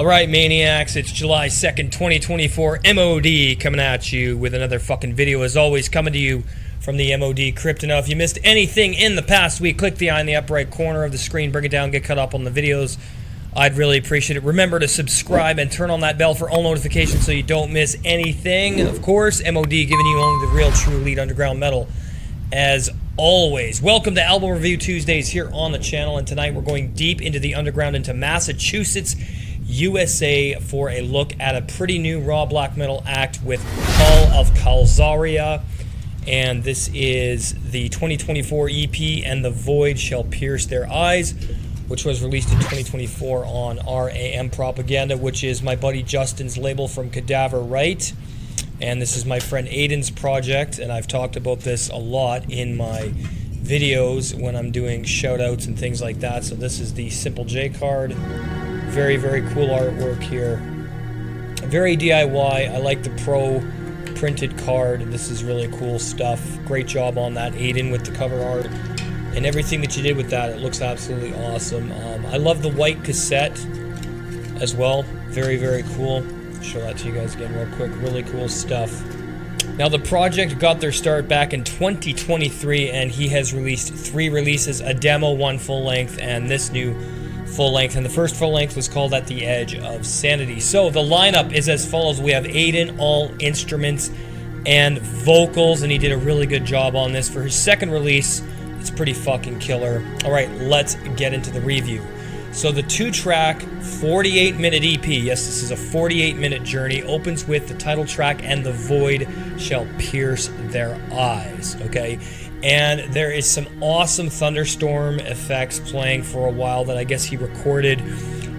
Alright, Maniacs, it's July 2nd, 2024, MOD coming at you with another fucking video, as always, coming to you from the MOD Crypt. Now, if you missed anything in the past week, click the eye in the upper right corner of the screen, bring it down, get caught up on the videos. I'd really appreciate it. Remember to subscribe and turn on that bell for all notifications so you don't miss anything. Of course, MOD giving you only the real, true lead underground metal, as always. Welcome to Album Review Tuesdays here on the channel, and tonight we're going deep into the underground, into Massachusetts, USA, for a look at a pretty new raw black metal act with Call of Calzharia. And this is the 2024 EP, And the Void Shall Pierce Their Eyes, which was released in 2024 on RAM Propaganda, which is my buddy Justin's label from Cadaver Right. And this is my friend Aiden's project, and I've talked about this a lot in my videos when I'm doing shout-outs and things like that. So this is the Simple J card. Very, very cool artwork here. Very DIY. I like the Pro printed card. This is really cool stuff. Great job on that, Aiden, with the cover art. And everything that you did with that, it looks absolutely awesome. I love the white cassette as well. Very, very cool. Show that to you guys again real quick. Really cool stuff. Now, the project got their start back in 2023, and he has released 3 releases, a demo, 1 full-length, and this new full-length. And the first full-length was called At the Edge of Sanity. So the lineup is as follows. We have Aiden, all instruments and vocals, and he did a really good job on this. For his second release, it's pretty fucking killer. All right, let's get into the review. So the 2-track, 48-minute EP, yes, this is a 48-minute journey, opens with the title track, And the Void Shall Pierce Their Eyes, okay? And there is some awesome thunderstorm effects playing for a while that I guess he recorded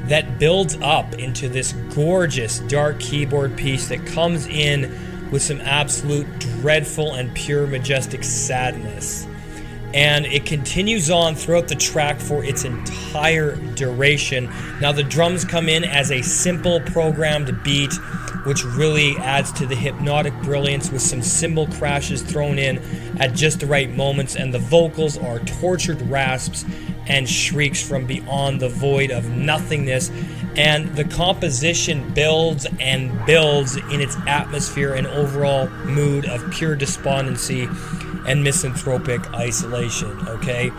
that builds up into this gorgeous dark keyboard piece that comes in with some absolute dreadful and pure majestic sadness. And it continues on throughout the track for its entire duration. Now, the drums come in as a simple programmed beat, which really adds to the hypnotic brilliance with some cymbal crashes thrown in at just the right moments, and the vocals are tortured rasps and shrieks from beyond the void of nothingness. And the composition builds and builds in its atmosphere and overall mood of pure despondency and misanthropic isolation, okay?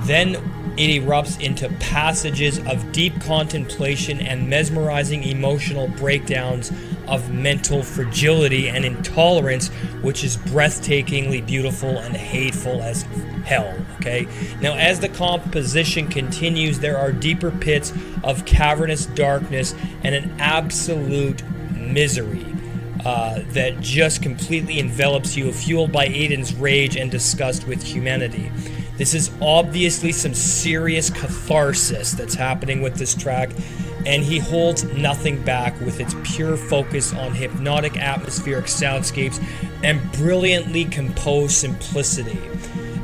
Then it erupts into passages of deep contemplation and mesmerizing emotional breakdowns of mental fragility and intolerance, which is breathtakingly beautiful and hateful as hell, okay? Now, as the composition continues, there are deeper pits of cavernous darkness and an absolute misery that just completely envelops you, fueled by Aiden's rage and disgust with humanity. This is obviously some serious catharsis that's happening with this track, and he holds nothing back with its pure focus on hypnotic atmospheric soundscapes and brilliantly composed simplicity.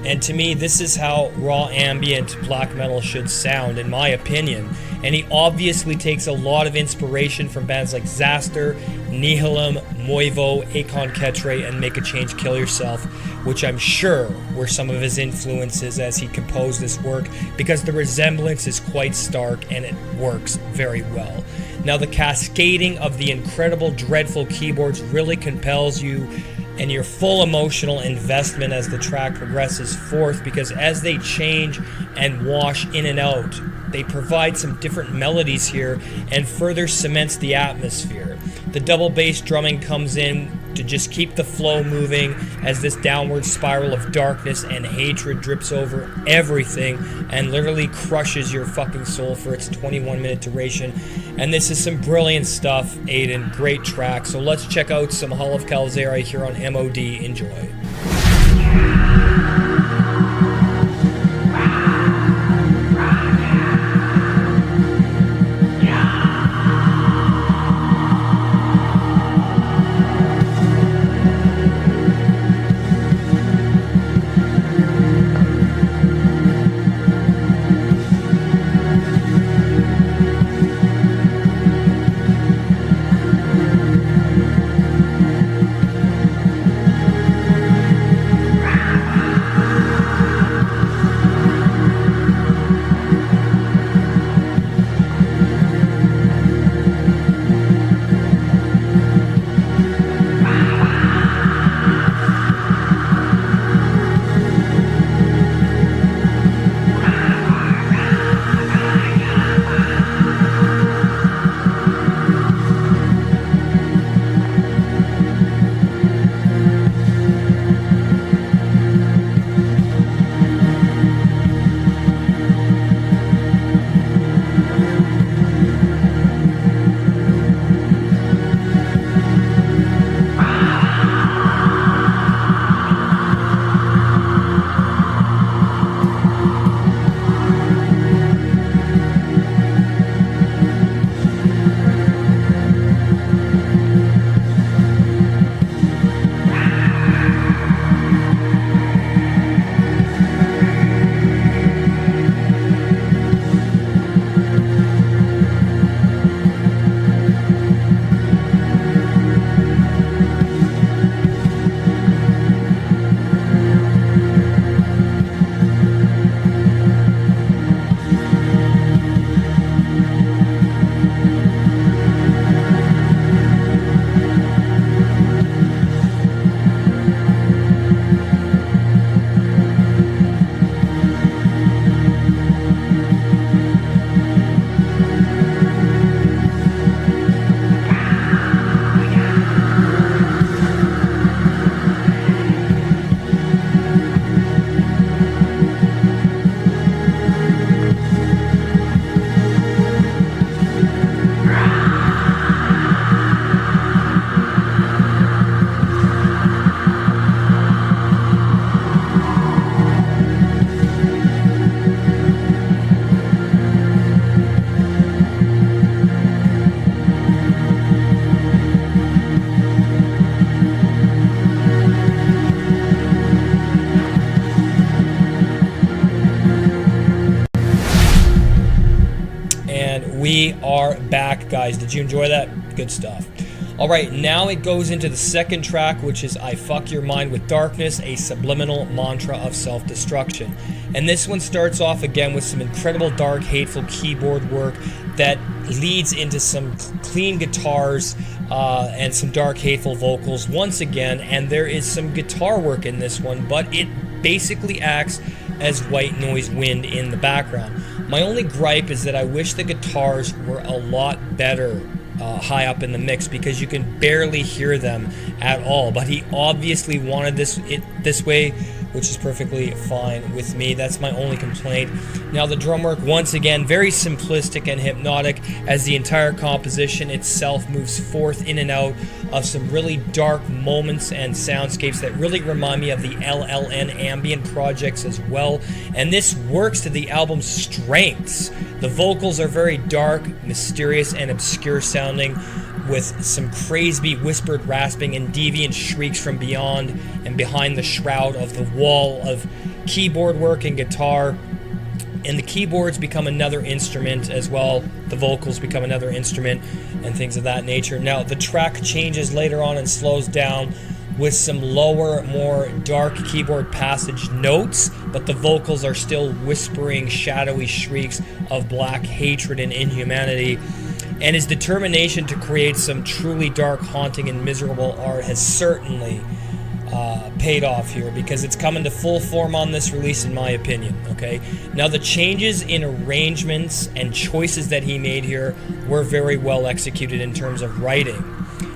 And to me, this is how raw ambient black metal should sound, in my opinion. And he obviously takes a lot of inspiration from bands like Zaster, Nihilum, Moivo, Akon Ketre, and Make a Change, Kill Yourself, which I'm sure were some of his influences as he composed this work, because the resemblance is quite stark and it works very well. Now, the cascading of the incredible, dreadful keyboards really compels you and your full emotional investment as the track progresses forth, because as they change and wash in and out, they provide some different melodies here and further cements the atmosphere. The double bass drumming comes in to just keep the flow moving as this downward spiral of darkness and hatred drips over everything and literally crushes your fucking soul for its 21-minute duration. And this is some brilliant stuff, Aiden. Great track. So let's check out some Call of Calzharia here on MOD. Enjoy. We are back, guys. Did you enjoy that? Good stuff. All right, now it goes into the second track, which is I Fuck Your Mind with Darkness, a subliminal mantra of self-destruction. And this one starts off again with some incredible dark, hateful keyboard work that leads into some clean guitars and some dark, hateful vocals once again. And there is some guitar work in this one, but it basically acts as white noise wind in the background. My only gripe is that I wish the guitars were a lot better high up in the mix, because you can barely hear them at all. But he obviously wanted this way, which is perfectly fine with me. That's my only complaint. Now the drum work, once again, very simplistic and hypnotic, as the entire composition itself moves forth in and out of some really dark moments and soundscapes that really remind me of the LLN ambient projects as well. And this works to the album's strengths. The vocals are very dark, mysterious, and obscure sounding, with some crazy whispered rasping and deviant shrieks from beyond and behind the shroud of the wall of keyboard work and guitar. And the keyboards become another instrument as well. The vocals become another instrument and things of that nature. Now, the track changes later on and slows down with some lower, more dark keyboard passage notes, but the vocals are still whispering, shadowy shrieks of black hatred and inhumanity. And his determination to create some truly dark, haunting, and miserable art has certainly paid off here, because it's coming to full form on this release, in my opinion. Okay, now the changes in arrangements and choices that he made here were very well executed in terms of writing,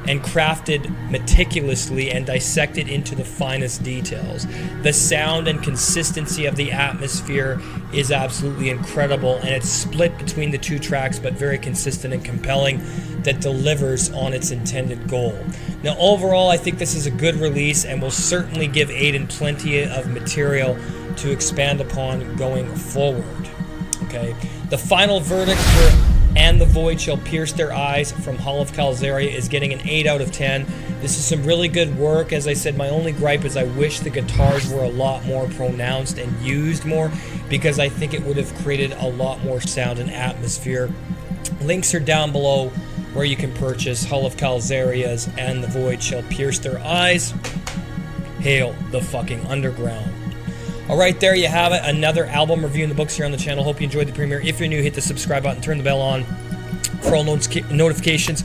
and crafted meticulously and dissected into the finest details. The sound and consistency of the atmosphere is absolutely incredible, and it's split between the two tracks, but very consistent and compelling, that delivers on its intended goal. Now overall, I think this is a good release and will certainly give Aiden plenty of material to expand upon going forward. Okay, the final verdict for And the Void Shall Pierce Their Eyes from Hall of Calzharia is getting an 8 out of 10. This is some really good work. As I said, my only gripe is I wish the guitars were a lot more pronounced and used more, because I think it would have created a lot more sound and atmosphere. Links are down below where you can purchase Hall of Calzharia's And the Void Shall Pierce Their Eyes. Hail the fucking underground. Alright, there you have it. Another album review in the books here on the channel. Hope you enjoyed the premiere. If you're new, hit the subscribe button, turn the bell on for all notifications.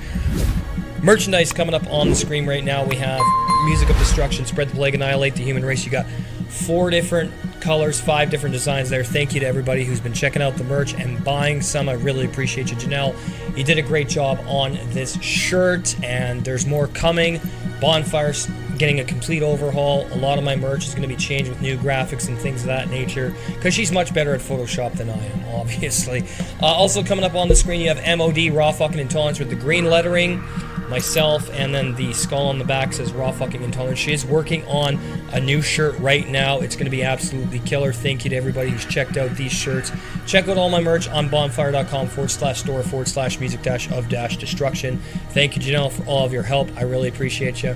Merchandise coming up on the screen right now. We have Music of Destruction, Spread the Plague, Annihilate the Human Race. You got 4 different colors, 5 different designs there. Thank you to everybody who's been checking out the merch and buying some. I really appreciate you. Janelle, you did a great job on this shirt, and there's more coming. Bonfire's getting a complete overhaul. A lot of my merch is going to be changed with new graphics and things of that nature, because she's much better at Photoshop than I am, obviously. Also coming up on the screen, you have MOD, Raw Fucking Intolerance, with the green lettering, myself, and then the skull on the back says Raw Fucking Intolerance. She is working on a new shirt right now. It's going to be absolutely killer. Thank you to everybody who's checked out these shirts. Check out all my merch on bonfire.com/store/music-of-destruction. Thank you, Janelle, for all of your help. I really appreciate you.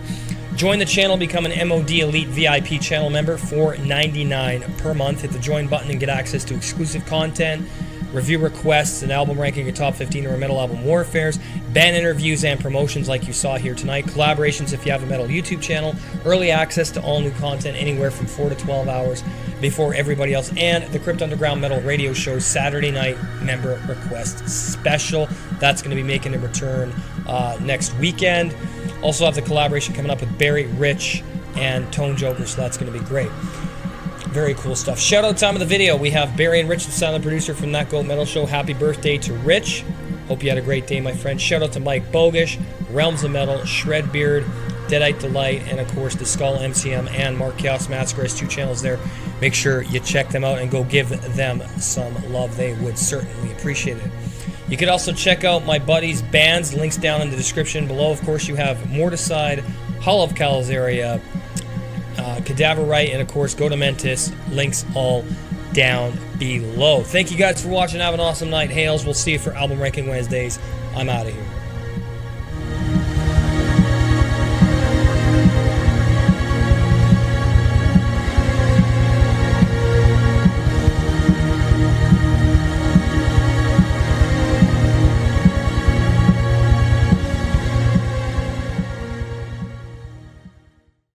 Join the channel, become an MOD Elite VIP channel member for $9.99 per month. Hit the join button and get access to exclusive content, review requests, an album ranking of top 15 or metal album warfares, band interviews and promotions like you saw here tonight, collaborations if you have a metal YouTube channel, early access to all new content anywhere from 4 to 12 hours before everybody else, and the Crypt Underground Metal Radio Show Saturday night member request special. That's going to be making a return next weekend. Also have the collaboration coming up with Barry, Rich, and Tone Joker, so that's going to be great. Very cool stuff. Shout out time of the video. We have Barry and Rich, the silent producer from That Goat Metal Show. Happy birthday to Rich. Hope you had a great day, my friend. Shout out to Mike Bogish, Realms of Metal, Shredbeard, Deadite Delight, and of course the Skull MCM and Mark Chaos Massacre has 2 channels there. Make sure you check them out and go give them some love. They would certainly appreciate it. You could also check out my buddies' bands. Links down in the description below. Of course, you have Morticide, Hall of Calzharia, Cadaver Right, and of course, Go to Mentis. Links all down below. Thank you guys for watching. Have an awesome night. Hails. We'll see you for Album Ranking Wednesdays. I'm out of here.